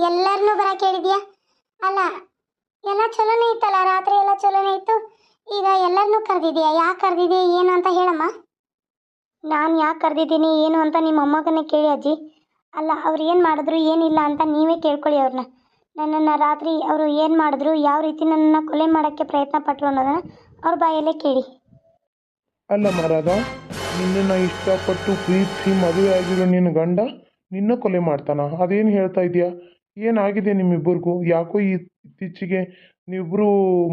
ಎಲ್ಲರನ್ನೂ ಬರಕ್ಕೆ ಹೇಳಿದ್ಯಾ? ಅಲ್ಲ, ಎಲ್ಲ ಚಲೋನೇ ಇತ್ತಲ್ಲ, ರಾತ್ರಿ ಎಲ್ಲ ಚಲೋನೇ ಇತ್ತು. ಈಗ ಎಲ್ಲರನ್ನೂ ಕರೆದಿದ್ಯಾ? ಯಾಕೆ ಕರೆದಿದ್ಯಾ ಏನು ಅಂತ ಹೇಳಮ್ಮ. ನಾನು ಯಾಕೆ ಕರೆದಿದ್ದೀನಿ ಏನು ಅಂತ ನಿಮ್ಮ ಮೊಮ್ಮಗನೇ ಕೇಳಿ ಅಜ್ಜಿ. ಅಲ್ಲ, ಅವ್ರು ಏನು ಮಾಡಿದ್ರು ಏನಿಲ್ಲ ಅಂತ ನೀವೇ ಕೇಳ್ಕೊಳ್ಳಿ ಅವ್ರನ್ನ. ನನ್ನನ್ನು ರಾತ್ರಿ ಅವರು ಏನು ಮಾಡಿದ್ರು, ಯಾವ ರೀತಿ ನನ್ನನ್ನು ಕೊಲೆ ಮಾಡೋಕ್ಕೆ ಪ್ರಯತ್ನ ಪಟ್ಟರು ಅನ್ನೋದನ್ನು ಅವ್ರ ಬಾಯಲ್ಲೇ ಕೇಳಿ. ಅಲ್ಲ ಮರಾದ, ನಿನ್ನನ್ನು ಇಷ್ಟಪಟ್ಟು ಪ್ರೀತಿಸಿ ಮದುವೆ ಆಗಿರೋ ನಿನ್ನ ಗಂಡ ನಿನ್ನ ಕೊಲೆ ಮಾಡ್ತಾನ? ಅದೇನು ಹೇಳ್ತಾ ಇದೆಯಾ? ಏನಾಗಿದೆ ನಿಮ್ಮಿಬ್ಬರಿಗೂ? ಯಾಕೋ ಇತ್ತೀಚೆಗೆ ನೀವಿಬ್ಬರು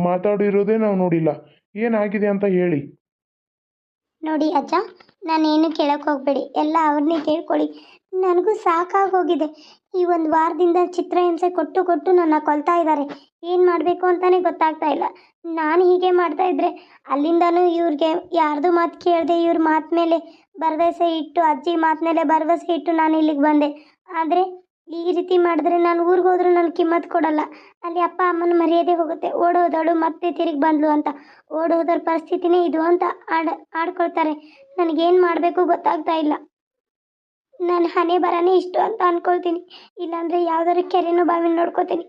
ಮಾತಾಡಿರೋದೇ ನಾವು ನೋಡಿಲ್ಲ. ಏನಾಗಿದೆ ಅಂತ ಹೇಳಿ. ನೋಡಿ ಅಜ್ಜ, ನಾನೇನು ಕೇಳಕ್ಕೆ ಹೋಗಬೇಡಿ, ಎಲ್ಲ ಅವ್ರನ್ನೇ ಕೇಳ್ಕೊಳ್ಳಿ. ನನಗೂ ಸಾಕಾಗೋಗಿದೆ. ಈ ಒಂದು ವಾರದಿಂದ ಚಿತ್ರಹಿಂಸೆ ಕೊಟ್ಟು ಕೊಟ್ಟು ನನ್ನ ಕೊಲ್ತಾ ಇದ್ದಾರೆ. ಏನು ಮಾಡಬೇಕು ಅಂತಲೇ ಗೊತ್ತಾಗ್ತಾ ಇಲ್ಲ. ನಾನು ಹೀಗೆ ಮಾಡ್ತಾ ಇದ್ರೆ ಅಲ್ಲಿಂದನೂ ಇವ್ರಿಗೆ ಯಾರ್ದು ಮಾತು ಕೇಳದೆ ಇವ್ರ ಮಾತು ಮೇಲೆ ಭರವಸೆ ಇಟ್ಟು, ಅಜ್ಜಿ ಮಾತು ಮೇಲೆ ಭರವಸೆ ಇಟ್ಟು ನಾನು ಇಲ್ಲಿಗೆ ಬಂದೆ. ಆದರೆ ಈ ರೀತಿ ಮಾಡಿದ್ರೆ ನಾನು ಊರಿಗೆ ಹೋದ್ರೂ ನನ್ನ ಕಿಮ್ಮತ್ತು ಕೊಡಲ್ಲ. ಅಲ್ಲಿ ಅಪ್ಪ ಅಮ್ಮನ ಮರ್ಯಾದೆ ಹೋಗುತ್ತೆ. ಓಡೋದಳು ಮತ್ತೆ ತಿರುಗಿ ಬಂದ್ಲು ಅಂತ, ಓಡೋದ್ರ ಪರಿಸ್ಥಿತಿನೇ ಇದು ಅಂತ ಆಡ್ಕೊಳ್ತಾರೆ. ನನಗೇನು ಮಾಡಬೇಕು ಗೊತ್ತಾಗ್ತಾ ಇಲ್ಲ. ನನ್ನ ಹಣೆ ಬರನೇ ಇಷ್ಟು ಅಂತ ಅಂದ್ಕೊಳ್ತೀನಿ. ಇಲ್ಲಾಂದರೆ ಯಾವ್ದಾದ್ರು ಕೆರೆನೋ ಬಾವಿನ ನೋಡ್ಕೋತೀನಿ.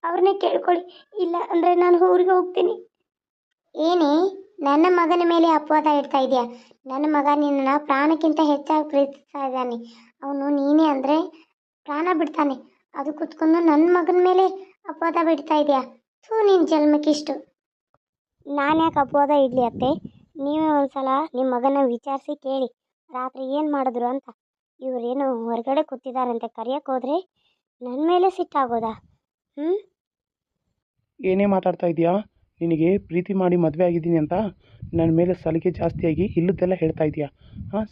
ಅವ್ರನ್ನೇ ಕೇಳ್ಕೊಳ್ಳಿ, ಇಲ್ಲ ಅಂದರೆ ನಾನು ಊರಿಗೆ ಹೋಗ್ತೀನಿ. ಏನೇ ನನ್ನ ಮಗನ ಮೇಲೆ ಅಪವಾದ ಇಡ್ತಾ ಇದೆಯಾ? ನನ್ನ ಮಗ ನಿನ್ನ ಪ್ರಾಣಕ್ಕಿಂತ ಹೆಚ್ಚಾಗಿ ಪ್ರೀತಿಸ್ತಾ ಇದ್ದಾನೆ. ಅವನು ನೀನೇ ಅಂದರೆ ಪ್ರಾಣ ಬಿಡ್ತಾನೆ. ಅದು ಕುತ್ಕೊಂಡು ನನ್ನ ಮಗನ ಮೇಲೆ ಅಪವಾದ ಬಿಡ್ತಾ ಇದೆಯಾ? ನಿನ್ನ ಜನ್ಮಕ್ಕಿಷ್ಟು. ನಾನು ಯಾಕೆ ಅಪವಾದ ಇಡಲಿ ಅತ್ತೆ? ನೀವೇ ಒಂದ್ಸಲ ನಿಮ್ಮ ಮಗನ ವಿಚಾರಿಸಿ ಕೇಳಿ, ರಾತ್ರಿ ಏನು ಮಾಡಿದ್ರು ಅಂತ. ಇವರೇನು ಹೊರಗಡೆ ಕೂತಿದ್ದಾರಂತೆ, ಕರೆಯೋಕ್ಕೆ ಹೋದರೆ ನನ್ನ ಮೇಲೆ ಸಿಟ್ಟಾಗೋದಾ? ಏನೇ ಮಾತಾಡ್ತಾ ಇದೆಯಾ? ನಿನಗೆ ಪ್ರೀತಿ ಮಾಡಿ ಮದುವೆ ಆಗಿದ್ದೀನಿ ಅಂತ ನನ್ನ ಮೇಲೆ ಸಲಿಗೆ ಜಾಸ್ತಿಯಾಗಿ ಇಲ್ಲದೆಲ್ಲ ಹೇಳ್ತಾ ಇದೆಯಾ?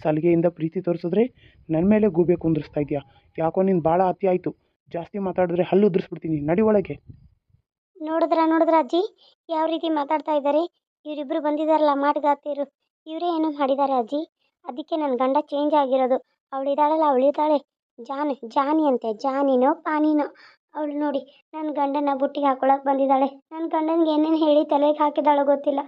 ಸಲಿಗೆಯಿಂದ ಪ್ರೀತಿ ತೋರಿಸಿದ್ರೆ ನನ್ನ ಮೇಲೆ ಗೂಬೆ ಕುಂದಿರಿಸ್ತಾ ಇದೆಯಾ? ಯಾಕೋ ನೀನು ಭಾಳ ಅತಿ ಆಯಿತು. ಜಾಸ್ತಿ ಮಾತಾಡಿದ್ರೆ ಹಲ್ಲು ಉದುರಿಸ್ಬಿಡ್ತೀನಿ, ನಡಿ ಒಳಗೆ. ನೋಡಿದ್ರ ಅಜ್ಜಿ ಯಾವ ರೀತಿ ಮಾತಾಡ್ತಾ ಇದ್ದಾರೆ? ಇವರಿಬ್ಬರು ಬಂದಿದ್ದಾರಲ್ಲ ಮಾಟಗಾತಿರು, ಇವರೇ ಏನೋ ಮಾಡಿದ್ದಾರೆ ಅಜ್ಜಿ. ಅದಕ್ಕೆ ನನ್ನ ಗಂಡ ಚೇಂಜ್ ಆಗಿರೋದು. ಅವಳಿದ್ದಾಳೆ ಜಾನಿ ಅಂತೆ, ಜಾನಿನೋ ಪಾನಿನೋ ಅವಳು. ನೋಡಿ, ನನ್ನ ಗಂಡನ ಬುಟ್ಟಿಗೆ ಹಾಕೊಳಕ್ಕೆ ಬಂದಿದ್ದಾಳೆ. ನನ್ನ ಗಂಡನಿಗೆ ಏನೇನು ಹೇಳಿ ತಲೆಗೆ ಹಾಕಿದಾಳೋ ಗೊತ್ತಿಲ್ಲ.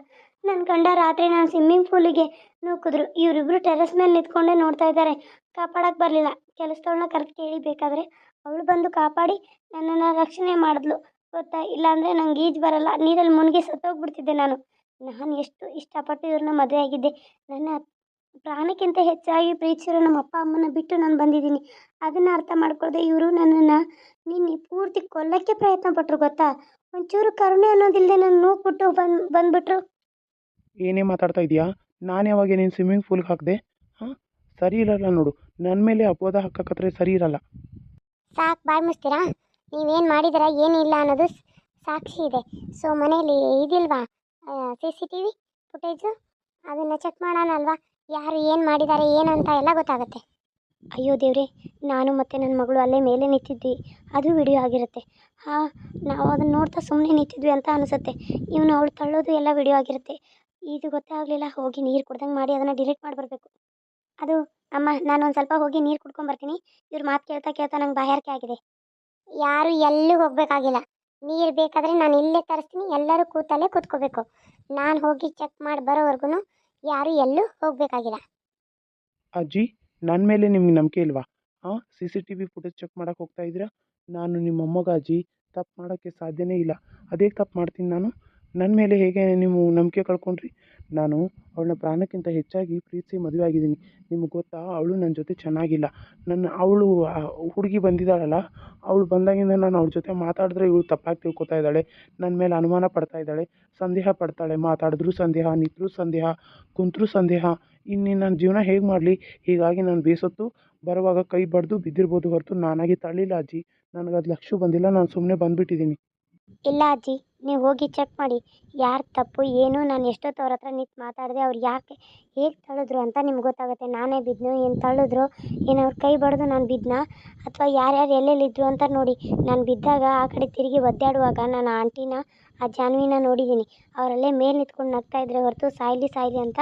ನನ್ನ ಗಂಡ ರಾತ್ರಿ ನಾನು ಸ್ವಿಮ್ಮಿಂಗ್ ಪೂಲಿಗೆ ನೂಕಿದ್ರು. ಇವರಿಬ್ಬರು ಟೆರೆಸ್ ಮೇಲೆ ನಿಂತ್ಕೊಂಡೇ ನೋಡ್ತಾ ಇದ್ದಾರೆ. ಕಾಪಾಡಕ್ಕೆ ಬರಲಿಲ್ಲ. ಕೆಲಸದವಳನ್ನ ಕರೆದು ಕೇಳಿ ಬೇಕಾದರೆ, ಅವಳು ಬಂದು ಕಾಪಾಡಿ ನನ್ನನ್ನು ರಕ್ಷಣೆ ಮಾಡಿದ್ಲು ಗೊತ್ತಾ. ಇಲ್ಲಾಂದರೆ ನಂಗೆ ಈಜು ಬರಲ್ಲ, ನೀರಲ್ಲಿ ಮುಳುಗಿ ಸತ್ತೋಗ್ಬಿಡ್ತಿದ್ದೆ ನಾನು. ನಾನು ಎಷ್ಟು ಇಷ್ಟಪಟ್ಟು ಇವ್ರನ್ನ ಮದುವೆ ಆಗಿದ್ದೆ. ನನ್ನ ಪ್ರಾಣಕ್ಕಿಂತ ಹೆಚ್ಚಾಗಿ ಪ್ರೀತಿಸಿರೋ ನಮ್ಮ ಅಪ್ಪ ಅಮ್ಮನ ಬಿಟ್ಟು ನಾನು ಬಂದಿದ್ದೀನಿ. ಅದನ್ನು ಅರ್ಥ ಮಾಡ್ಕೊಳ್ಳದೆ ಇವರು ನನ್ನನ್ನು ನಿನ್ನೆ ಪೂರ್ತಿ ಕೊಲ್ಲಕ್ಕೆ ಪ್ರಯತ್ನ ಪಟ್ಟರು ಗೊತ್ತಾ. ಒಂಚೂರು ಕರುಣೆ ಅನ್ನೋದಿಲ್ಲದೆ ನನ್ನ ನೂಕ್ಬಿಟ್ಟು ಬಂದ್ಬಿಟ್ರು. ಏನೇ ಮಾತಾಡ್ತಾ ಇದೆಯಾ? ನಾನು ಯಾವಾಗ ನೀನು ಸ್ವಿಮ್ಮಿಂಗ್ ಪೂಲ್ಗೆ ಹಾಕಿದೆ? ಸರಿ ಇರಲ್ಲ ನೋಡು, ನನ್ನ ಮೇಲೆ ಅಪವಾದ ಹಾಕಕತ್ರೆ ಸರಿ ಇರಲ್ಲ. ಸಾಕು, ಬಾಯ್ ಮುಚ್ತೀರಾ? ನೀವೇನು ಮಾಡಿದ್ದೀರಾ ಏನಿಲ್ಲ ಅನ್ನೋದು ಸಾಕ್ಷಿ ಇದೆ. ಸೊ ಮನೇಲಿ ಇದಿಲ್ವಾ CCTV ಫುಟೇಜು? ಅದನ್ನು ಚೆಕ್ ಮಾಡೋಣ ಅಲ್ವಾ? ಯಾರು ಏನು ಮಾಡಿದ್ದಾರೆ ಏನು ಅಂತ ಎಲ್ಲ ಗೊತ್ತಾಗುತ್ತೆ. ಅಯ್ಯೋ ದೇವ್ರೆ, ನಾನು ಮತ್ತು ನನ್ನ ಮಗಳು ಅಲ್ಲೇ ಮೇಲೆ ನಿಂತಿದ್ವಿ, ಅದು ವಿಡಿಯೋ ಆಗಿರುತ್ತೆ. ನಾವು ಅದನ್ನು ನೋಡ್ತಾ ಸುಮ್ಮನೆ ನಿಂತಿದ್ವಿ ಅಂತ ಅನಿಸುತ್ತೆ. ಇವನು ಅವಳು ತಳ್ಳೋದು ಎಲ್ಲ ವಿಡಿಯೋ ಆಗಿರುತ್ತೆ. ಇದು ಗೊತ್ತೇ ಆಗಲಿಲ್ಲ. ಹೋಗಿ ನೀರು ಕುಡ್ದಂಗೆ ಮಾಡಿ ಅದನ್ನು ಡಿಲೀಟ್ ಮಾಡಿಬರ್ಬೇಕು. ಅದು ಅಮ್ಮ, ನಾನು ಒಂದು ಸ್ವಲ್ಪ ಹೋಗಿ ನೀರು ಕುಡ್ಕೊಂಬರ್ತೀನಿ. ಇವ್ರ ಮಾತು ಕೇಳ್ತಾ ಕೇಳ್ತಾ ನಂಗೆ ಬಾಯಾರಿಕೆ ಆಗಿದೆ. ಯಾರು ಎಲ್ಲೂ ಹೋಗಬೇಕಾಗಿಲ್ಲ. ನೀರು ಬೇಕಾದರೆ ನಾನು ಇಲ್ಲೇ ತರಿಸ್ತೀನಿ. ಎಲ್ಲರೂ ಕೂತಲ್ಲೇ ಕೂತ್ಕೋಬೇಕು. ನಾನು ಹೋಗಿ ಚೆಕ್ ಮಾಡಿ ಬರೋವರೆಗೂ ಯಾರು ಎಲ್ಲೂ ಹೋಗಬೇಕಾಗಿಲ್ಲ. ಅಜ್ಜಿ, ನನ್ನ ಮೇಲೆ ನಿಮ್ಗೆ ನಂಬಿಕೆ ಇಲ್ವಾ? CCTV ಫುಟೇಜ್ ಚೆಕ್ ಮಾಡೋಕ್ಕೆ ಹೋಗ್ತಾ ಇದ್ದೀರಾ? ನಾನು ನಿಮ್ಮ ಮೊಮ್ಮಗ ಅಜ್ಜಿ, ತಪ್ಪು ಮಾಡೋಕ್ಕೆ ಸಾಧ್ಯನೇ ಇಲ್ಲ. ಅದೇ ತಪ್ಪು ಮಾಡ್ತೀನಿ ನಾನು? ನನ್ನ ಮೇಲೆ ಹೇಗೆ ನೀವು ನಂಬಿಕೆ ಕಳ್ಕೊಂಡ್ರಿ? ನಾನು ಅವಳನ್ನ ಪ್ರಾಣಕ್ಕಿಂತ ಹೆಚ್ಚಾಗಿ ಪ್ರೀತಿಸಿ ಮದುವೆ ಆಗಿದ್ದೀನಿ. ನಿಮಗೆ ಗೊತ್ತಾ, ಅವಳು ನನ್ನ ಜೊತೆ ಚೆನ್ನಾಗಿಲ್ಲ. ಅವಳು ಹುಡುಗಿ ಬಂದಿದ್ದಾಳಲ್ಲ, ಅವಳು ಬಂದಾಗಿಂದ ನಾನು ಅವಳ ಜೊತೆ ಮಾತಾಡಿದ್ರೆ ಇವಳು ತಪ್ಪಾಗಿ ತಿಳ್ಕೊತಾ ಇದ್ದಾಳೆ. ನನ್ನ ಮೇಲೆ ಅನುಮಾನ ಪಡ್ತಾ ಇದ್ದಾಳೆ, ಸಂದೇಹ ಪಡ್ತಾಳೆ. ಮಾತಾಡಿದ್ರೂ ಸಂದೇಹ, ನಿಂತರೂ ಸಂದೇಹ, ಕುಂತರೂ ಸಂದೇಹ. ಇನ್ನು ನನ್ನ ಜೀವನ ಹೇಗೆ ಮಾಡಲಿ? ಹೀಗಾಗಿ ನಾನು ಬೇಸತ್ತು ಬರುವಾಗ ಕೈ ಬಡಿದು ಬಿದ್ದಿರ್ಬೋದು ಹೊರತು ನಾನಾಗಿ ತಳ್ಳಿಲ್ಲ ಅಜ್ಜಿ. ನನಗದು ಲಕ್ಷ್ಯ ಬಂದಿಲ್ಲ, ನಾನು ಸುಮ್ಮನೆ ಬಂದುಬಿಟ್ಟಿದ್ದೀನಿ. ಇಲ್ಲ ಅಜ್ಜಿ, ನೀವು ಹೋಗಿ ಚೆಕ್ ಮಾಡಿ ಯಾರು ತಪ್ಪು ಏನು. ನಾನು ಎಷ್ಟೊತ್ತು ಅವ್ರ ಹತ್ರ ನಿಂತು ಮಾತಾಡಿದೆ, ಅವ್ರು ಯಾಕೆ ಹೇಗೆ ತಳ್ಳಿದ್ರು ಅಂತ ನಿಮ್ಗೆ ಗೊತ್ತಾಗುತ್ತೆ. ನಾನೇ ಬಿದ್ದನು, ಏನು ತಳ್ಳಿದ್ರು, ಏನು ಅವ್ರ ಕೈ ಬಡಿದು ನಾನು ಬಿದ್ದನಾ, ಅಥವಾ ಯಾರ್ಯಾರು ಎಲ್ಲೆಲ್ಲಿದ್ದರು ಅಂತ ನೋಡಿ. ನಾನು ಬಿದ್ದಾಗ ಆ ಕಡೆ ತಿರುಗಿ ಒದ್ದಾಡುವಾಗ ನಾನು ಆಂಟಿನ, ಆ ಜಾನ್ವಿನ ನೋಡಿದ್ದೀನಿ. ಅವರಲ್ಲೇ ಮೇಲೆ ನಿಂತ್ಕೊಂಡು ನಗ್ತಾ ಇದ್ರೆ ಹೊರತು ಸಾಯ್ಲಿ ಅಂತ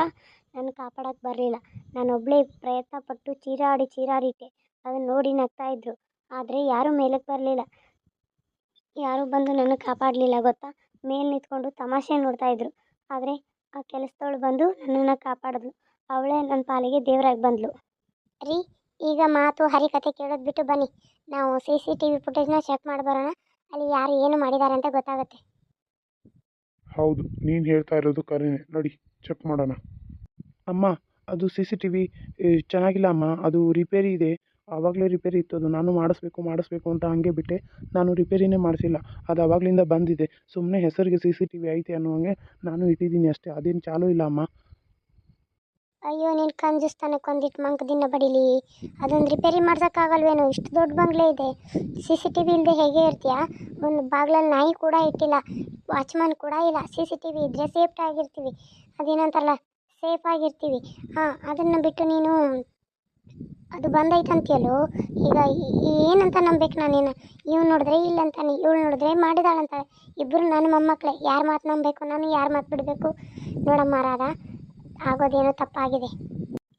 ನನ್ನ ಕಾಪಾಡೋಕ್ಕೆ ಬರಲಿಲ್ಲ. ನಾನೊಬ್ಬಳೇ ಪ್ರಯತ್ನ ಪಟ್ಟು ಚೀರಾಡಿಟ್ಟೆ. ಅದನ್ನು ನೋಡಿ ನಗ್ತಾಯಿದ್ರು. ಆದರೆ ಯಾರೂ ಮೇಲಕ್ಕೆ ಬರಲಿಲ್ಲ, ಯಾರೂ ಬಂದು ನನ್ನ ಕಾಪಾಡಲಿಲ್ಲ ಗೊತ್ತಾ. ಮೇಲೆ ನಿಂತ್ಕೊಂಡು ತಮಾಷೆ ನೋಡ್ತಾಯಿದ್ರು. ಆದರೆ ಆ ಕೆಲಸದವಳು ಬಂದು ನನ್ನನ್ನು ಕಾಪಾಡಿದ್ಲು. ಅವಳೇ ನನ್ನ ಪಾಲಿಗೆ ದೇವರಾಗಿ ಬಂದಳು. ರೀ, ಈಗ ಮಾತು ಹರಿಕತೆ ಕೇಳೋದು ಬಿಟ್ಟು ಬನ್ನಿ, ನಾವು CCTV ಫುಟೇಜ್ನ ಚೆಕ್ ಮಾಡಿ ಬರೋಣ. ಅಲ್ಲಿ ಯಾರು ಏನು ಮಾಡಿದ್ದಾರೆ ಅಂತ ಗೊತ್ತಾಗುತ್ತೆ. ಹೌದು, ನೀನು ಹೇಳ್ತಾ ಇರೋದು ಕರೆನೇ. ನಡಿ ಚೆಕ್ ಮಾಡೋಣ. ಅಮ್ಮ, ಅದು CCTV ಚೆನ್ನಾಗಿಲ್ಲ ಅಮ್ಮ. ಅದು ರಿಪೇರಿ ಇದೆ. ಆವಾಗಲೇ ರಿಪೇರಿ ಇತ್ತು. ಅದು ನಾನು ಮಾಡಿಸ್ಬೇಕು ಅಂತ ಹಾಗೆ ಬಿಟ್ಟೆ. ನಾನು ರಿಪೇರಿನೇ ಮಾಡಿಸಿಲ್ಲ. ಅದು ಆವಾಗಲಿಂದ ಬಂದಿದೆ. ಸುಮ್ಮನೆ ಹೆಸರಿಗೆ CCTV ಐತೆ ಅನ್ನೋ ಹಾಗೆ ನಾನು ಇಟ್ಟಿದ್ದೀನಿ ಅಷ್ಟೇ. ಅದೇನು ಚಾಲೂ ಇಲ್ಲ ಅಮ್ಮ. ಅಯ್ಯೋ, ನೀನು ಕಂಜುಸ್ತಾನೆ ಕೊಂದಿಟ್ಟು ಮಂಕ್ ದಿನ ಬಡೀಲಿ. ಅದೊಂದು ರಿಪೇರಿ ಮಾಡ್ಸೋಕ್ಕಾಗಲ್ವೇನೋ? ಇಷ್ಟು ದೊಡ್ಡ ಬಂಗ್ಲೆ ಇದೆ, CCTV ಇಲ್ಲದೆ ಹೇಗೆ ಇರ್ತೀಯಾ? ಒಂದು ಬಾಗ್ಲಲ್ಲಿ ನಾಯಿ ಕೂಡ ಇಟ್ಟಿಲ್ಲ, ವಾಚ್ಮನ್ ಕೂಡ ಇಲ್ಲ. CCTV ಇದ್ದರೆ ಸೇಫ್ಟಿ ಆಗಿರ್ತೀವಿ. ಅದೇನಂತಾರಲ್ಲ, ಸೇಫ್ ಆಗಿರ್ತೀವಿ. ಹಾಂ, ಅದನ್ನು ಬಿಟ್ಟು ನೀನು ಅದು ಬಂದೈತಂತೀಯಲ್ಲೋ. ಈಗ ಏನಂತ ನಂಬೇಕು ನಾನೇನು? ಇವ್ನು ನೋಡಿದ್ರೆ ಇಲ್ಲ ಅಂತಾನೆ, ಇವಳು ನೋಡಿದ್ರೆ ಮಾಡಿದಾಳಂತಾಳೆ. ಇಬ್ಬರು ನನ್ನ ಮೊಮ್ಮಕ್ಕಳೇ. ಯಾರು ಮಾತು ನಂಬಬೇಕು ನಾನು, ಯಾರು ಮಾತು ಬಿಡಬೇಕು? ನೋಡಮ್ಮ ರಾಧ, ಆಗೋದೇನೋ ತಪ್ಪಾಗಿದೆ.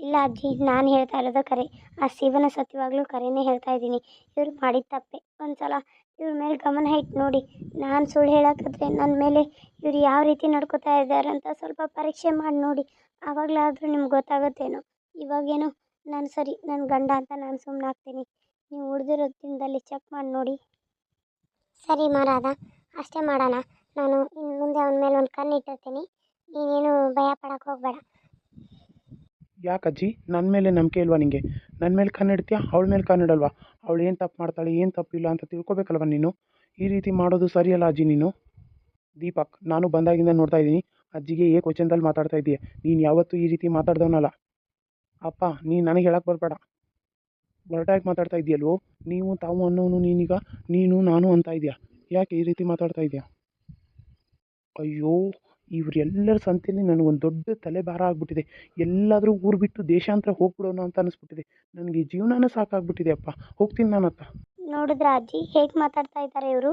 ಇಲ್ಲ ಅಜ್ಜಿ, ನಾನು ಹೇಳ್ತಾ ಇರೋದು ಕರೆ. ಆ ಶಿವನ ಸತ್ಯವಾಗ್ಲೂ ಕರೆನೇ ಹೇಳ್ತಾ ಇದ್ದೀನಿ. ಇವ್ರು ಮಾಡಿದ ತಪ್ಪೆ. ಒಂದ್ಸಲ ಇವ್ರ ಮೇಲೆ ಗಮನ ಇಟ್ಟು ನೋಡಿ. ನಾನು ಸುಳ್ಳು ಹೇಳೋಕ್ಕಾದ್ರೆ ನನ್ನ ಮೇಲೆ ಇವ್ರು ಯಾವ ರೀತಿ ನಡ್ಕೋತಾ ಇದ್ದಾರೆ ಅಂತ ಸ್ವಲ್ಪ ಪರೀಕ್ಷೆ ಮಾಡಿ ನೋಡಿ. ಆವಾಗಲಾದರೂ ನಿಮ್ಗೆ ಗೊತ್ತಾಗುತ್ತೇನೋ. ಇವಾಗೇನೋ ನಾನು ಸರಿ, ನನ್ನ ಗಂಡ ಅಂತ ನಾನು ಸುಮ್ಮನಾಗ್ತೀನಿ. ನೀವು ಉಳಿದಿರೋ ದಿನದಲ್ಲಿ ಚೆಕ್ ಮಾಡಿ ನೋಡಿ. ಸರಿ ಮಾರಾದ, ಅಷ್ಟೇ ಮಾಡೋಣ. ನಾನು ಇನ್ನು ಮುಂದೆ ಅವನ ಮೇಲೆ ಒಂದು ಕಣ್ಣು ಇಟ್ಟಿರ್ತೀನಿ. ನೀನೇನು ಭಯ ಪಡೋಕ್ಕೆ ಹೋಗಬೇಡ. ಯಾಕಜ್ಜಿ, ನನ್ನ ಮೇಲೆ ನಂಬಿಕೆ ಇಲ್ವಾ ನಿಂಗೆ? ನನ್ನ ಮೇಲೆ ಕಣ್ಣಿಡ್ತೀಯಾ, ಅವಳ ಮೇಲೆ ಕಣ್ಣಿಡಲ್ವಾ? ಅವಳು ಏನು ತಪ್ಪು ಮಾಡ್ತಾಳೆ, ಏನು ತಪ್ಪಿಲ್ಲ ಅಂತ ತಿಳ್ಕೊಬೇಕಲ್ವ ನೀನು? ಈ ರೀತಿ ಮಾಡೋದು ಸರಿಯಲ್ಲ ಅಜ್ಜಿ ನೀನು. ದೀಪಕ್, ನಾನು ಬಂದಾಗಿಂದ ನೋಡ್ತಾ ಇದ್ದೀನಿ, ಅಜ್ಜಿಗೆ ಕ್ವಶನ್ದಲ್ಲಿ ಮಾತಾಡ್ತಾ ಇದ್ದೀಯ. ನೀನು ಯಾವತ್ತೂ ಈ ರೀತಿ ಮಾತಾಡ್ದವನಲ್ಲ. ಅಪ್ಪ, ನೀನು ನನಗೆ ಹೇಳಕ್ಕೆ ಬರಬೇಡ. ಹೊರಟಾಗಿ ಮಾತಾಡ್ತಾ ಇದೆಯಲ್ವೋ? ನೀವು ತಾವು ಅನ್ನೋನು ನೀನೀಗ ನೀನು ನಾನು ಅಂತ ಇದೆಯಾ? ಯಾಕೆ ಈ ರೀತಿ ಮಾತಾಡ್ತಾ ಇದೆಯಾ? ಅಯ್ಯೋ, ಇವರೆಲ್ಲರ ಸಂತೆಯಲ್ಲಿ ನನಗೊಂದು ದೊಡ್ಡ ತಲೆ ಭಾರ ಆಗಿಬಿಟ್ಟಿದೆ. ಎಲ್ಲಾದರೂ ಊರು ಬಿಟ್ಟು ದೇಶಾಂತರ ಹೋಗ್ಬಿಡೋಣ ಅಂತ ಅನಿಸ್ಬಿಟ್ಟಿದೆ. ನನಗೆ ಈ ಜೀವನನೇ ಸಾಕಾಗ್ಬಿಟ್ಟಿದೆ ಅಪ್ಪ. ಹೋಗ್ತೀನಿ ನಾನು ಹತ್ರ. ನೋಡಿದ್ರ ಅಜ್ಜಿ ಹೇಗೆ ಮಾತಾಡ್ತಾ ಇದ್ದಾರೆ ಇವರು?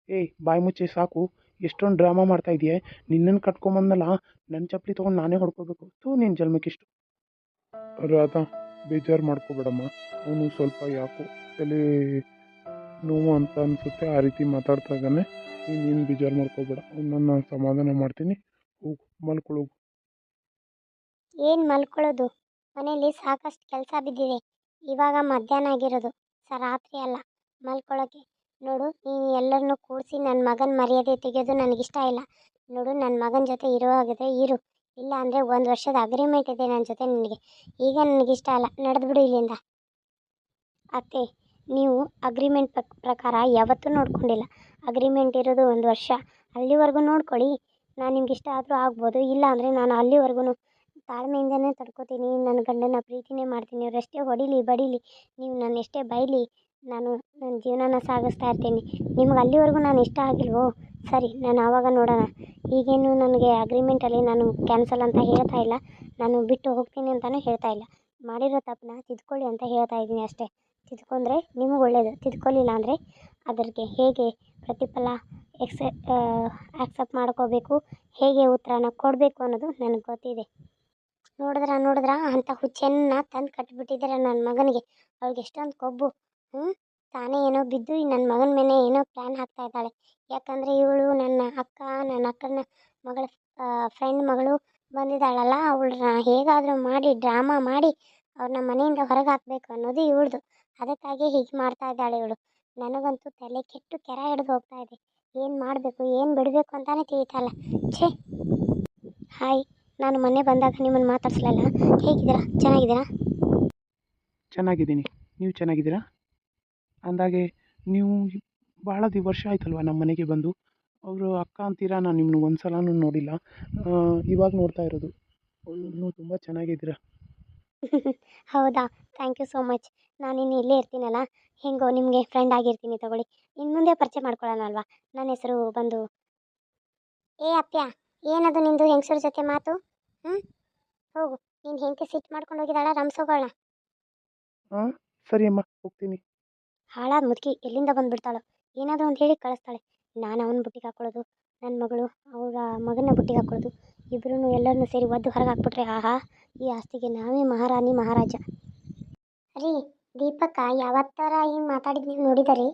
ಏಯ್, ಬಾಯಿ ಮುಚ್ಚೆ ಸಾಕು. ಎಷ್ಟೊಂದು ಡ್ರಾಮಾ ಮಾಡ್ತಾ ಇದೆಯೇ? ನಿನ್ನನ್ನು ಕಟ್ಕೊಂಬಂದಲ್ಲ, ನನ್ನ ಚಪ್ಪಲಿ ತೊಗೊಂಡು ನಾನೇ ಹೊಡ್ಕೋಬೇಕು. ನಿನ್ನ ಜನ್ಮಕ್ಕಿಷ್ಟು. ರಾಧಾ, ಬೇಜಾರು ಮಾಡ್ಕೋಬೇಡಮ್ಮ. ಅವನು ಸ್ವಲ್ಪ ಯಾಕೋ ತಲೆ ನೋವು ಅಂತ ಅನಿಸುತ್ತೆ, ಆ ರೀತಿ ಮಾತಾಡ್ತಾ ಇದ್ದಾನೆ. ನೀನು ಬೇಜಾರು ಮಾಡ್ಕೋಬೇಡ. ಅವನನ್ನು ನಾನು ಸಮಾಧಾನ ಮಾಡ್ತೀನಿ. ಹೋಗು, ಮಲ್ಕೊಳ್ಳೋಗು. ಏನು ಮಲ್ಕೊಳ್ಳೋದು? ಮನೇಲಿ ಸಾಕಷ್ಟು ಕೆಲಸ ಬಿದ್ದಿದೆ. ಇವಾಗ ಮಧ್ಯಾಹ್ನ ಆಗಿರೋದು, ರಾತ್ರಿ ಅಲ್ಲ ಮಲ್ಕೊಳ್ಳೋಕ್ಕೆ. ನೋಡು, ನೀನು ಎಲ್ಲರನ್ನೂ ಕೂಡಿಸಿ ನನ್ನ ಮಗನ ಮರ್ಯಾದೆ ತೆಗೆಯೋದು ನನಗಿಷ್ಟ ಇಲ್ಲ. ನೋಡು, ನನ್ನ ಮಗನ ಜೊತೆ ಇರುವಾಗಿದ್ರೆ ಇರು, ಇಲ್ಲ ಅಂದರೆ 1 ವರ್ಷದ ಅಗ್ರಿಮೆಂಟ್ ಇದೆ ನನ್ನ ಜೊತೆ ನಿನಗೆ. ಈಗ ನನಗಿಷ್ಟ ಅಲ್ಲ, ನಡೆದ್ಬಿಡು ಇಲ್ಲಿಂದ. ಅತ್ತೆ, ನೀವು ಅಗ್ರಿಮೆಂಟ್ ಪ್ರಕಾರ ಯಾವತ್ತೂ ನೋಡ್ಕೊಂಡಿಲ್ಲ. ಅಗ್ರಿಮೆಂಟ್ ಇರೋದು 1 ವರ್ಷ. ಅಲ್ಲಿವರೆಗೂ ನೋಡ್ಕೊಳ್ಳಿ. ನಾನು ನಿಮ್ಗೆ ಇಷ್ಟ ಆದರೂ ಆಗ್ಬೋದು, ಇಲ್ಲ ಅಂದರೆ ನಾನು ಅಲ್ಲಿವರೆಗೂ ತಾಳ್ಮೆಯಿಂದನೇ ತಡ್ಕೋತೀನಿ. ನನ್ನ ಗಂಡನ ಪ್ರೀತಿನೇ ಮಾಡ್ತೀನಿ. ಅವರೆಷ್ಟೇ ಹೊಡೀಲಿ ಬಡೀಲಿ, ನೀವು ನನ್ನ ಎಷ್ಟೇ ಬೈಲಿ, ನಾನು ನನ್ನ ಜೀವನನ ಸಾಗಿಸ್ತಾ ಇರ್ತೀನಿ. ನಿಮ್ಗೆ ಅಲ್ಲಿವರೆಗೂ ನಾನು ಇಷ್ಟ ಆಗಿಲ್ವೋ? ಸರಿ, ನಾನು ಆವಾಗ ನೋಡೋಣ. ಈಗೇನು ನನಗೆ ಅಗ್ರಿಮೆಂಟಲ್ಲಿ ನಾನು ಕ್ಯಾನ್ಸಲ್ ಅಂತ ಹೇಳ್ತಾ ಇಲ್ಲ, ನಾನು ಬಿಟ್ಟು ಹೋಗ್ತೀನಿ ಅಂತಲೂ ಹೇಳ್ತಾ ಇಲ್ಲ. ಮಾಡಿರೋ ತಪ್ಪನ್ನ ತಿದ್ಕೊಳ್ಳಿ ಅಂತ ಹೇಳ್ತಾ ಇದ್ದೀನಿ ಅಷ್ಟೇ. ತಿದ್ಕೊಂಡ್ರೆ ನಿಮಗೆ ಒಳ್ಳೆಯದು, ತಿದ್ಕೊಳ್ಳಿಲ್ಲ ಅಂದರೆ ಅದಕ್ಕೆ ಹೇಗೆ ಪ್ರತಿಫಲ ಆಕ್ಸೆಪ್ಟ್ ಮಾಡ್ಕೋಬೇಕು, ಹೇಗೆ ಉತ್ತರನ ಕೊಡಬೇಕು ಅನ್ನೋದು ನನಗೆ ಗೊತ್ತಿದೆ. ನೋಡಿದ್ರಾ ಅಂಥ ಹುಚ್ಚನ್ನ ತಂದು ಕಟ್ಟಿಬಿಟ್ಟಿದ್ದಾರೆ ನನ್ನ ಮಗನಿಗೆ. ಅವ್ಳಿಗೆ ಎಷ್ಟೊಂದು ಕೊಬ್ಬು. ತಾನೇ ಏನೋ ಬಿದ್ದು ನನ್ನ ಮಗನ ಮೇಲೆ ಏನೋ ಪ್ಲ್ಯಾನ್ ಹಾಕ್ತಾ ಇದ್ದಾಳೆ. ಯಾಕಂದರೆ ಇವಳು ನನ್ನ ಅಕ್ಕನ ಮಗಳ ಫ್ರೆಂಡ್ ಮಗಳು ಬಂದಿದ್ದಾಳಲ್ಲ, ಅವಳನ್ನ ಹೇಗಾದರೂ ಮಾಡಿ ಡ್ರಾಮಾ ಮಾಡಿ ಅವ್ರನ್ನ ಮನೆಯಿಂದ ಹೊರಗೆ ಹಾಕಬೇಕು ಅನ್ನೋದು ಇವಳ್ದು. ಅದಕ್ಕಾಗಿ ಹೀಗೆ ಮಾಡ್ತಾ ಇದ್ದಾಳೆ ಇವಳು. ನನಗಂತೂ ತಲೆ ಕೆಟ್ಟು ಕೆರ ಹಿಡಿದು ಹೋಗ್ತಾ ಇದೆ. ಏನು ಮಾಡಬೇಕು, ಏನು ಬಿಡಬೇಕು ಅಂತಾನೆ ತಿಳಿತಾ ಇಲ್ಲ. ಛೇ. ಹಾಯ್, ನಾನು ಮೊನ್ನೆ ಬಂದಾಗ ನಿಮ್ಮನ್ನು ಮಾತಾಡ್ಸಲಲ್ಲ. ಹೇಗಿದ್ದೀರಾ? ಚೆನ್ನಾಗಿದ್ದೀರಾ? ಚೆನ್ನಾಗಿದ್ದೀನಿ. ನೀವು ಚೆನ್ನಾಗಿದ್ದೀರಾ? ಅಂದಾಗೆ ನೀವು ಭಾಳ ವರ್ಷ ಆಯ್ತಲ್ವ ನಮ್ಮ ಮನೆಗೆ ಬಂದು. ಅವರು ಅಕ್ಕ ಅಂತೀರಾ, ನಾನು ನಿಮ್ಮನ್ನು ಒಂದು ಸಲನೂ ನೋಡಿಲ್ಲ. ಇವಾಗ ನೋಡ್ತಾ ಇರೋದು. ಇನ್ನೂ ತುಂಬ ಚೆನ್ನಾಗಿದ್ದೀರಾ. ಹೌದಾ, ಥ್ಯಾಂಕ್ ಯು ಸೋ ಮಚ್. ನಾನಿನ್ನು ಇಲ್ಲೇ ಇರ್ತೀನಲ್ಲ, ಹೆಂಗೋ ನಿಮಗೆ ಫ್ರೆಂಡ್ ಆಗಿರ್ತೀನಿ ತಗೊಳ್ಳಿ. ಇನ್ನು ಮುಂದೆ ಪರಿಚಯ ಮಾಡ್ಕೊಳ್ಳೋಣ ಅಲ್ವಾ? ನನ್ನ ಹೆಸರು ಬಂದು ಅಪ್ಪ್ಯ. ಏನದು ನಿಂದು ಹೆಂಗಸರ ಜೊತೆ ಮಾತು? ಹೋಗು, ನೀನು ಹೆಂಡತಿ ಸಿಟ್ಟು ಮಾಡ್ಕೊಂಡು ಹೋಗಿದ್ದಾಳ, ರಂಸೋಗೋಣ. ಹಾಂ, ಸರಿ ಅಮ್ಮ, ಹೋಗ್ತೀನಿ. ಹಾಳಾದ ಮುದುಕಿ ಎಲ್ಲಿಂದ ಬಂದುಬಿಡ್ತಾಳೋ, ಏನಾದರೂ ಒಂದು ಹೇಳಿ ಕಳಿಸ್ತಾಳೆ. ನಾನು ಅವನ ಬುಟ್ಟಿಗೆ ಹಾಕ್ಕೊಳ್ಳೋದು, ನನ್ನ ಮಗಳು ಅವರ ಮಗನ ಬುಟ್ಟಿಗೆ ಹಾಕ್ಕೊಳ್ಳೋದು, ಇಬ್ಬರೂ ಎಲ್ಲರನ್ನೂ ಸೇರಿ ಒದ್ದು ಹೊರಗೆ ಹಾಕ್ಬಿಟ್ರೆ ಆಹಾ, ಈ ಆಸ್ತಿಗೆ ನಾವೇ ಮಹಾರಾಣಿ ಮಹಾರಾಜ. ರೀ, ದೀಪಕ್ಕ ಯಾವತ್ತರ ಹಿಂಗೆ ಮಾತಾಡಿದ್ದು ನೀವು ನೋಡಿದರಿ?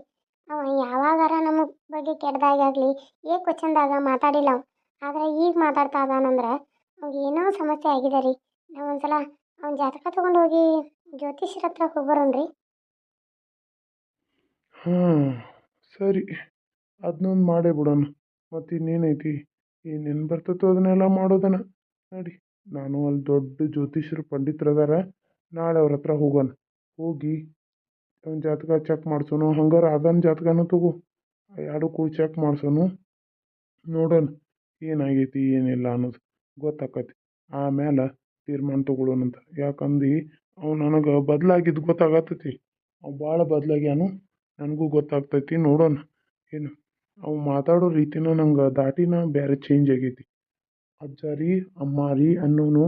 ಅವ ಯಾವಾಗಾರ ನಮ್ಮ ಬಗ್ಗೆ ಕೆಟ್ಟದಾಗಲಿ ಕ್ವಶನ್ದಾಗ ಮಾತಾಡಿಲ್ಲ ಅವ. ಆದರೆ ಈಗ ಮಾತಾಡ್ತಾ ಇದ್ದಾನಂದ್ರೆ ಅವ್ನಿಗೆ ಏನೋ ಸಮಸ್ಯೆ ಆಗಿದೆ ರೀ. ನಾವು ಒಂದ್ಸಲ ಅವ್ನ ಜಾತಕ ತೊಗೊಂಡು ಹೋಗಿ ಜ್ಯೋತಿಷ್ಯರ ಹತ್ರ ಹೋಗ್ಬರೋಣ್ರಿ. ಹಾಂ, ಸರಿ, ಅದನ್ನೊಂದು ಮಾಡೇ ಬಿಡೋಣ. ಮತ್ತು ಇನ್ನೇನೈತಿ, ಏನೇನು ಬರ್ತೈತೋ ಅದನ್ನೆಲ್ಲ ಮಾಡೋದನ. ನಡಿ, ನಾನು ಅಲ್ಲಿ ದೊಡ್ಡ ಜ್ಯೋತಿಷ್ಯರು ಪಂಡಿತರದಾರ, ನಾಳೆ ಅವ್ರ ಹತ್ರ ಹೋಗೋಣ. ಹೋಗಿ ಅವ್ನ ಜಾತಕ ಚೆಕ್ ಮಾಡ್ಸೋನು, ಹಂಗಾರೆ ಅದನ್ನ ಜಾತಕನೂ ತಗೋ, ಎರಡು ಕೂಡ ಚೆಕ್ ಮಾಡ್ಸೋನು, ನೋಡೋಣ ಏನಾಗೈತಿ ಏನಿಲ್ಲ ಅನ್ನೋದು ಗೊತ್ತಾಕತಿ. ಆಮೇಲೆ ತೀರ್ಮಾನ ತಗೊಳ್ಳೋಣಂತ. ಯಾಕಂದು ಅವು ನನಗೆ ಬದಲಾಗಿದ್ದು ಗೊತ್ತಾಗತ್ತೈತಿ. ಅವು ಭಾಳ ಬದಲಾಗ್ಯಾನು, ನನಗೂ ಗೊತ್ತಾಗ್ತೈತಿ. ನೋಡೋಣ ಏನು ಅವು ಮಾತಾಡೋ ರೀತಿನ ನಂಗೆ ದಾಟಿನ ಬೇರೆ ಚೇಂಜ್ ಆಗೈತಿ. ಅಜ್ಜ ರೀ, ಅಮ್ಮ ರೀ ಅನ್ನೋನು,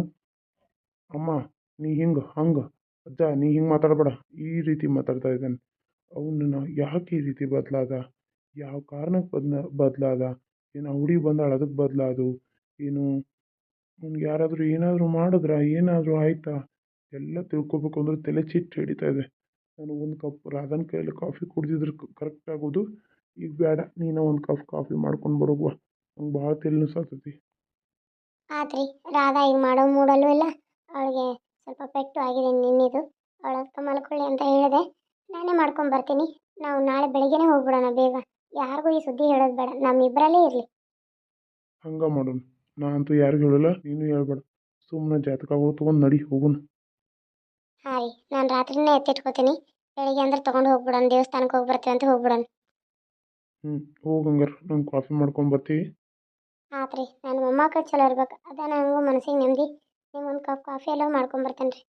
ಅಮ್ಮ ನೀ ಹಿಂಗೆ ಹಂಗೆ, ಅಜ್ಜ ನೀ ಹಿಂಗೆ ಮಾತಾಡಬೇಡ, ಈ ರೀತಿ ಮಾತಾಡ್ತಾ ಇದ್ದಾನೆ. ಅವನ್ನ ಯಾಕೆ ಈ ರೀತಿ ಬದಲಾದ, ಯಾವ ಕಾರಣಕ್ಕೆ ಬದಲಾದ, ಏನು ಆ ಹುಡುಗಿ ಬಂದಾಳ ಅದಕ್ಕೆ ಬದಲಾದು, ಏನು ಅವ್ನಿಗೆ ಯಾರಾದರೂ ಏನಾದರೂ ಮಾಡಿದ್ರಾ, ಏನಾದರೂ ಆಯಿತಾ, ಎಲ್ಲ ತಿಳ್ಕೊಬೇಕು ಅಂದ್ರೆ ತಲೆ ಚಿಟ್ಟು ಹಿಡಿತಾ ಇದೆ. ನಾನು ಒಂದು ಕಪ್ ರಾಧನ್ ಕೈಯಲ್ಲಿ ಕಾಫಿ ಕುಡಿದಿದ್ರೆ ಕರೆಕ್ಟ್ ಆಗೋದು. ಈಗ ಬೇಡ, ನೀನು ಒಂದು ಕಪ್ ಕಾಫಿ ಮಾಡ್ಕೊಂಡು ಬರೋಗುವ, ನಂಗೆ ಭಾಳ ತಲೆ ನುಸಾತೈತಿ. ಆತ್ರಿ, ರಾಧಾ ಈಗ ಮಾಡೋ ಮೂಡಲ್ಲೂ ಇಲ್ಲ. ಅವಳಿಗೆ ಸ್ವಲ್ಪ ಪೆಟ್ಟು ಆಗಿದೆ ನಿನ್ನೆದು. ಅವಳ ಅದಕ್ಕೆ ಮಲ್ಕೊಳ್ಳಿ ಅಂತ ಹೇಳಿದೆ. ನಾನೇ ಮಾಡ್ಕೊಂಡು ಬರ್ತೀನಿ. ನಾವು ನಾಳೆ ಬೆಳಗ್ಗೆನೇ ಹೋಗ್ಬಿಡೋಣ ಬೇಗ. ಯಾರಿಗೂ ಈ ಸುದ್ದಿ ಹೇಳೋದು ಬೇಡ, ನಮ್ಮಿಬ್ಬರಲ್ಲೇ ಇರಲಿ. ಹಂಗೆ ಮಾಡೋಣ. ನಾ ಅಂತೂ ಯಾರಿಗೂ ಹೇಳಲ್ಲ, ನೀನು ಹೇಳ್ಬೇಡ. ಸುಮ್ಮನೆ ಜಾತಕಗಳು ತೊಗೊಂಡು ನಡಿ ಹೋಗೋಣ. ಹಾಂ ರೀ, ನಾನು ರಾತ್ರಿನೇ ಎತ್ತಿಟ್ಕೋತೀನಿ. ಬೆಳಿಗ್ಗೆ ಅಂದ್ರೆ ತೊಗೊಂಡು ಹೋಗ್ಬಿಡೋಣ, ದೇವಸ್ಥಾನಕ್ಕೆ ಹೋಗಿ ಬರ್ತೀವಿ ಅಂತ ಹೋಗ್ಬಿಡೋಣ. ಹೋಗಂಗಾರ ನಂಗೆ ಕಾಫಿ ಮಾಡ್ಕೊಂಡು ಬರ್ತೀವಿ. ಆತ್ರಿ, ನನ್ನ ಮೊಮ್ಮಕ್ಕ ಚಲೋ ಇರ್ಬೇಕು, ಅದ ನನಗೂ ಮನಸ್ಸಿಗೆ ನೆಮ್ಮದಿ. ನಿಮ್ಗೊಂದು ಕಪ್ ಕಾಫಿ ಎಲ್ಲ ಮಾಡ್ಕೊಂಡು ಬರ್ತೇನೆ ರೀ.